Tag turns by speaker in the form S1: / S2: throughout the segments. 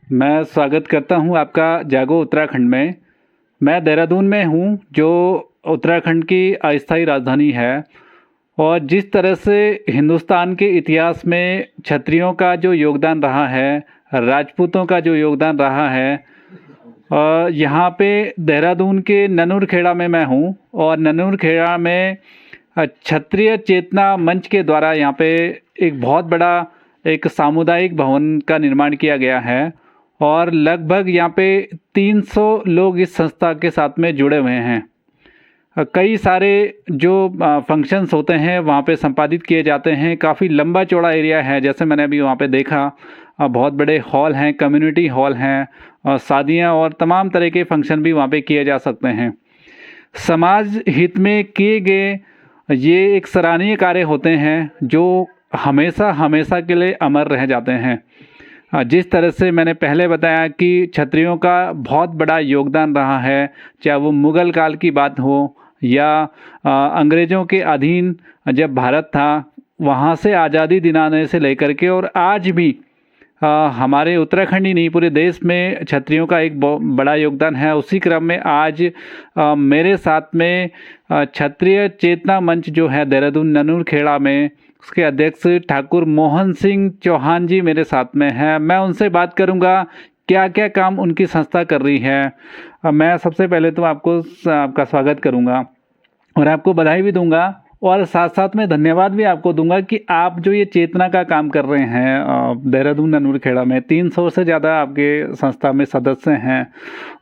S1: मैं स्वागत करता हूं आपका जागो उत्तराखंड में। मैं देहरादून में हूं, जो उत्तराखंड की अस्थायी राजधानी है। और जिस तरह से हिंदुस्तान के इतिहास में क्षत्रियों का जो योगदान रहा है, राजपूतों का जो योगदान रहा है, यहाँ पे देहरादून के ननूरखेड़ा में मैं हूं। और ननूरखेड़ा में क्षत्रिय चेतना मंच के द्वारा यहाँ पे एक बहुत बड़ा एक सामुदायिक भवन का निर्माण किया गया है। और लगभग यहाँ पे 300 लोग इस संस्था के साथ में जुड़े हुए हैं। कई सारे जो फंक्शंस होते हैं वहाँ पे संपादित किए जाते हैं। काफ़ी लंबा चौड़ा एरिया है, जैसे मैंने अभी वहाँ पे देखा। बहुत बड़े हॉल हैं, कम्युनिटी हॉल हैं, और शादियाँ और तमाम तरह के फंक्शन भी वहाँ पे किए जा सकते हैं। समाज हित में किए गए ये एक सराहनीय कार्य होते हैं जो हमेशा हमेशा के लिए अमर रह जाते हैं। जिस तरह से मैंने पहले बताया कि क्षत्रियों का बहुत बड़ा योगदान रहा है, चाहे वो मुग़ल काल की बात हो या अंग्रेज़ों के अधीन जब भारत था, वहाँ से आज़ादी दिलाने से लेकर के और आज भी हमारे उत्तराखंड ही नहीं पूरे देश में क्षत्रियों का एक बड़ा योगदान है। उसी क्रम में आज मेरे साथ में क्षत्रिय चेतना मंच जो है देहरादून ननूरखेड़ा में, उसके अध्यक्ष ठाकुर मोहन सिंह चौहान जी मेरे साथ में हैं। मैं उनसे बात करूंगा क्या क्या काम उनकी संस्था कर रही है। मैं सबसे पहले तो आपका स्वागत करूंगा और आपको बधाई भी दूंगा, और साथ साथ में धन्यवाद भी आपको दूंगा कि आप जो ये चेतना का काम कर रहे हैं देहरादून ननूरखेड़ा में। 300 से ज़्यादा आपके संस्था में सदस्य हैं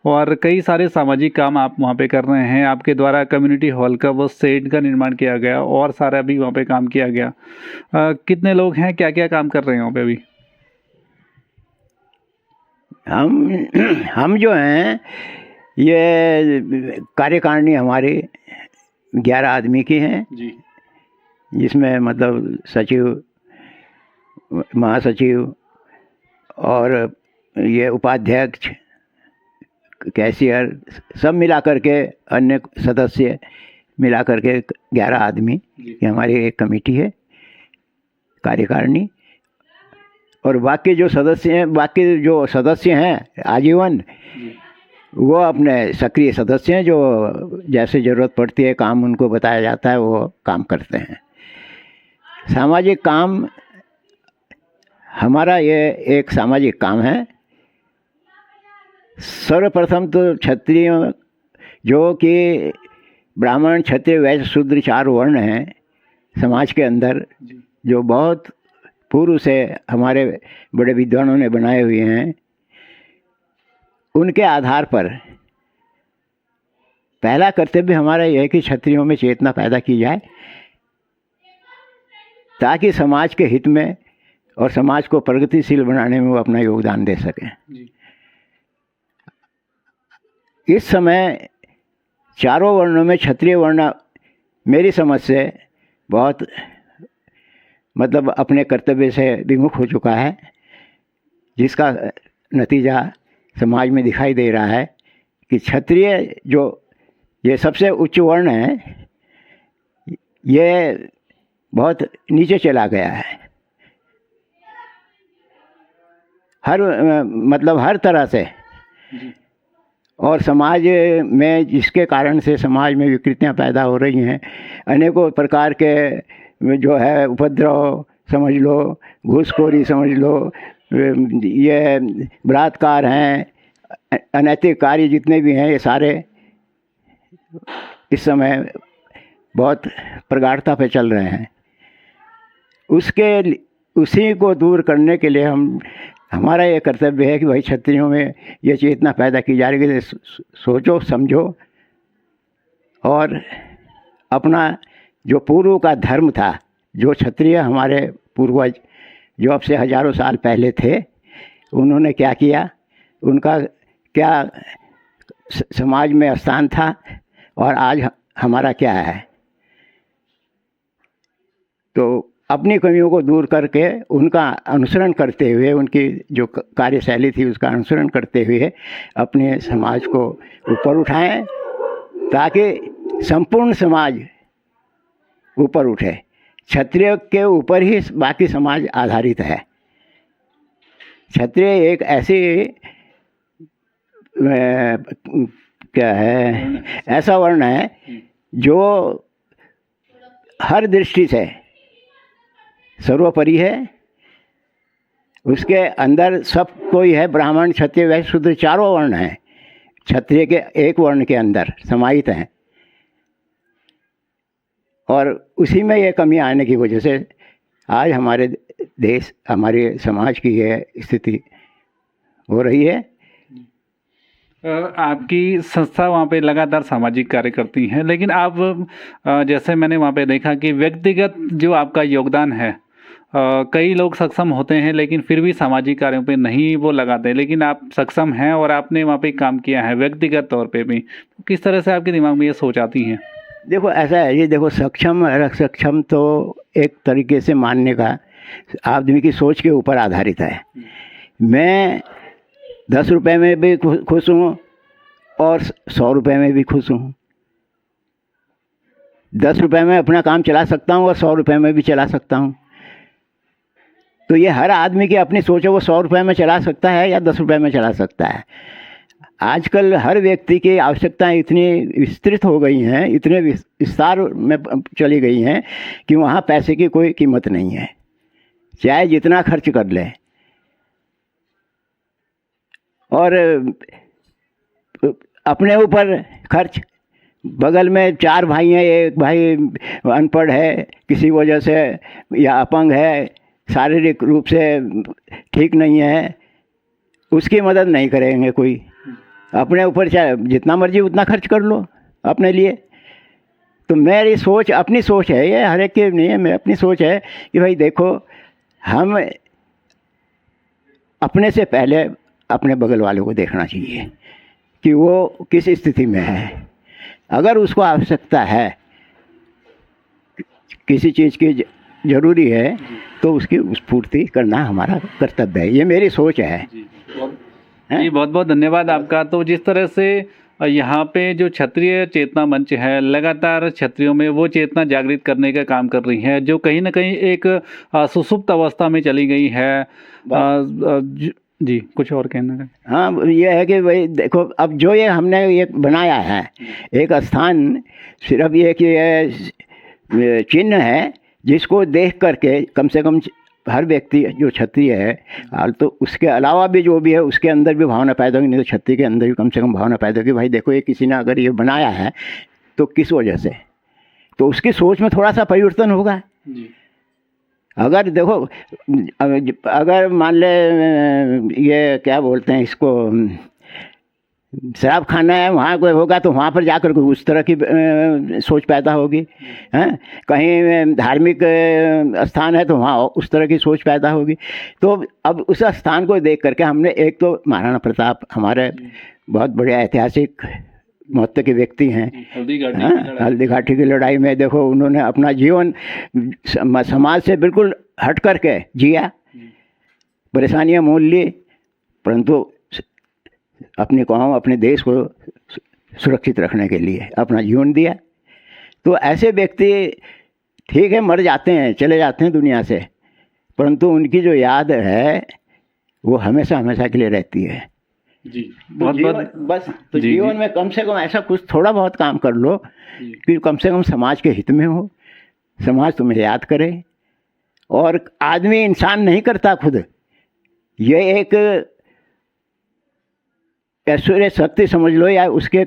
S1: और कई सारे सामाजिक काम आप वहाँ पे कर रहे हैं। आपके द्वारा कम्युनिटी हॉल का वो शेड का निर्माण किया गया और सारा भी वहाँ पे काम किया गया। कितने लोग हैं, क्या क्या काम कर रहे हैं वहाँ पे अभी?
S2: हम जो हैं ये कार्यकारिणी हमारी 11 आदमी की हैं
S1: जी।
S2: जिसमें मतलब सचिव, महासचिव और ये उपाध्यक्ष, कैशियर सब मिला करके, अन्य सदस्य मिला करके 11 आदमी की हमारी एक कमेटी है कार्यकारिणी। और बाकी जो सदस्य हैं आजीवन, वो अपने सक्रिय सदस्य हैं जो जैसे ज़रूरत पड़ती है, काम उनको बताया जाता है, वो काम करते हैं। सामाजिक काम हमारा ये एक सामाजिक काम है। सर्वप्रथम तो क्षत्रिय जो कि ब्राह्मण, क्षत्रिय, वैश्य, शूद्र 4 वर्ण हैं समाज के अंदर, जो बहुत पूर्व से हमारे बड़े विद्वानों ने बनाए हुए हैं, उनके आधार पर पहला कर्तव्य हमारा यह है कि क्षत्रियों में चेतना पैदा की जाए ताकि समाज के हित में और समाज को प्रगतिशील बनाने में वो अपना योगदान दे सकें। इस समय चारों वर्णों में क्षत्रिय वर्ण मेरी समझ से बहुत मतलब अपने कर्तव्य से विमुख हो चुका है, जिसका नतीजा समाज में दिखाई दे रहा है कि क्षत्रिय जो ये सबसे उच्च वर्ण है, ये बहुत नीचे चला गया है। हर तरह से, और समाज में जिसके कारण से समाज में विकृतियां पैदा हो रही हैं, अनेकों प्रकार के जो है उपद्रव समझ लो, घूसखोरी समझ लो, ये बलात्कार हैं, अनैतिक कार्य जितने भी हैं, ये सारे इस समय बहुत प्रगाढ़ता पे चल रहे हैं। उसी को दूर करने के लिए हमारा ये कर्तव्य है कि भाई क्षत्रियों में ये चेतना पैदा की जा रही है। सोचो, समझो और अपना जो पूर्व का धर्म था, जो क्षत्रिय हमारे पूर्वज जो अब से हजारों साल पहले थे, उन्होंने क्या किया, उनका क्या समाज में स्थान था और आज हमारा क्या है। तो अपनी कमियों को दूर करके उनका अनुसरण करते हुए, उनकी जो कार्यशैली थी उसका अनुसरण करते हुए अपने समाज को ऊपर उठाएं ताकि संपूर्ण समाज ऊपर उठे। क्षत्रिय के ऊपर ही बाकी समाज आधारित है। क्षत्रिय एक ऐसी क्या है, ऐसा वर्ण है जो हर दृष्टि से सर्वोपरि है। उसके अंदर सब कोई है, ब्राह्मण क्षत्रिय वैश्य शूद्र चारों वर्ण हैं क्षत्रिय के एक वर्ण के अंदर समाहित हैं। और उसी में ये कमी आने की वजह से आज हमारे देश, हमारे समाज की ये स्थिति हो रही है।
S1: आपकी संस्था वहाँ पे लगातार सामाजिक कार्य करती है, लेकिन आप जैसे मैंने वहाँ पे देखा कि व्यक्तिगत जो आपका योगदान है, कई लोग सक्षम होते हैं लेकिन फिर भी सामाजिक कार्यों पे नहीं वो लगाते, लेकिन आप सक्षम हैं और आपने वहाँ पे काम किया है व्यक्तिगत तौर पे भी। किस तरह से आपके दिमाग में ये सोच आती है?
S2: देखो ऐसा है, ये देखो सक्षम तो एक तरीके से मानने का आदमी की सोच के ऊपर आधारित है। मैं 10 रुपये में भी खुश हूँ और 100 रुपये में भी खुश हूँ। 10 रुपये में अपना काम चला सकता हूँ और 100 रुपये में भी चला सकता हूँ। तो ये हर आदमी की अपनी सोच है, वो 100 रुपये में चला सकता है या 10 रुपये में चला सकता है। आजकल हर व्यक्ति की आवश्यकताएं इतनी विस्तृत हो गई हैं, इतने विस्तार में चली गई हैं कि वहाँ पैसे की कोई कीमत नहीं है, चाहे जितना खर्च कर ले। और अपने ऊपर खर्च, बगल में 4 भाई हैं, एक भाई अनपढ़ है किसी वजह से या अपंग है, शारीरिक रूप से ठीक नहीं है, उसकी मदद नहीं करेंगे कोई। अपने ऊपर चाहे जितना मर्जी उतना खर्च कर लो अपने लिए। तो मेरी सोच, अपनी सोच है, ये हर एक की नहीं है, मेरी अपनी सोच है कि भाई देखो, हम अपने से पहले अपने बगल वालों को देखना चाहिए कि वो किस स्थिति में है। अगर उसको आवश्यकता है, किसी चीज़ की ज़रूरी है, तो उसकी पूर्ति करना हमारा कर्तव्य है। ये मेरी सोच है।
S1: जी बहुत बहुत धन्यवाद आपका। तो जिस तरह से यहाँ पे जो क्षत्रिय चेतना मंच है लगातार क्षत्रियों में वो चेतना जागृत करने का काम कर रही है, जो कहीं ना कहीं एक सुसुप्त अवस्था में चली गई है। जी कुछ और कहना है?
S2: हाँ, ये है कि भाई देखो, अब जो ये हमने ये बनाया है एक स्थान, सिर्फ ये कि ये चिन्ह है जिसको देख करके कम से कम हर व्यक्ति जो क्षत्रिय है, तो उसके अलावा भी जो भी है उसके अंदर भी भावना पैदा होगी। नहीं तो क्षत्रिय के अंदर भी कम से कम भावना पैदा होगी, भाई देखो ये किसी ने अगर ये बनाया है तो किस वजह से, तो उसकी सोच में थोड़ा सा परिवर्तन होगा। अगर देखो, अगर मान ले ये क्या बोलते हैं इसको, शराब खाना है, वहाँ कोई होगा तो वहाँ पर जाकर कोई उस तरह की सोच पैदा होगी, हैं। कहीं धार्मिक स्थान है तो वहाँ उस तरह की सोच पैदा होगी। तो अब उस स्थान को देख करके हमने, एक तो महाराणा प्रताप हमारे बहुत बड़े ऐतिहासिक महत्व के व्यक्ति हैं। हल्दी घाटी की लड़ाई में देखो उन्होंने अपना जीवन समाज से बिल्कुल हट करके जिया, परेशानियाँ मोल ली, परंतु अपने कौम, अपने देश को सुरक्षित रखने के लिए अपना जीवन दिया। तो ऐसे व्यक्ति ठीक है मर जाते हैं, चले जाते हैं दुनिया से, परंतु उनकी जो याद है वो हमेशा हमेशा के लिए रहती है।
S1: जी
S2: तो बस तो जीवन में कम से कम ऐसा कुछ थोड़ा बहुत काम कर लो कि कम से कम समाज के हित में हो, समाज तुम्हें याद करे। और आदमी इंसान नहीं करता खुद, ये एक ऐश्वर्य शक्ति समझ लो या उसके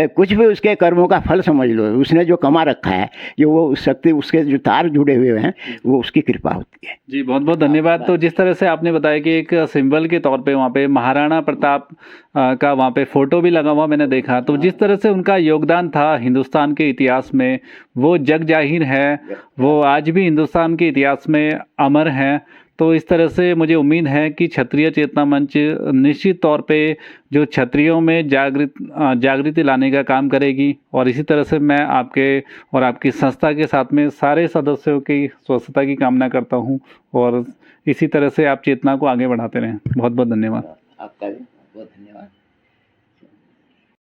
S2: कुछ भी उसके कर्मों का फल समझ लो। उसने जो कमा रखा है, ये वो शक्ति, उसके जो तार जुड़े हुए हैं, वो उसकी कृपा होती है।
S1: जी बहुत बहुत धन्यवाद। तो जिस तरह से आपने बताया कि एक सिंबल के तौर पे वहाँ पे महाराणा प्रताप का वहाँ पे फोटो भी लगा हुआ मैंने देखा, तो जिस तरह से उनका योगदान था हिंदुस्तान के इतिहास में वो जग जाहिर है, वो आज भी हिंदुस्तान के इतिहास में अमर है। तो इस तरह से मुझे उम्मीद है कि क्षत्रिय चेतना मंच निश्चित तौर पे जो क्षत्रियों में जागृति लाने का काम करेगी। और इसी तरह से मैं आपके और आपकी संस्था के साथ में सारे सदस्यों की स्वस्थता की कामना करता हूं, और इसी तरह से आप चेतना को आगे बढ़ाते रहें। बहुत बहुत धन्यवाद।
S2: आपका भी बहुत धन्यवाद।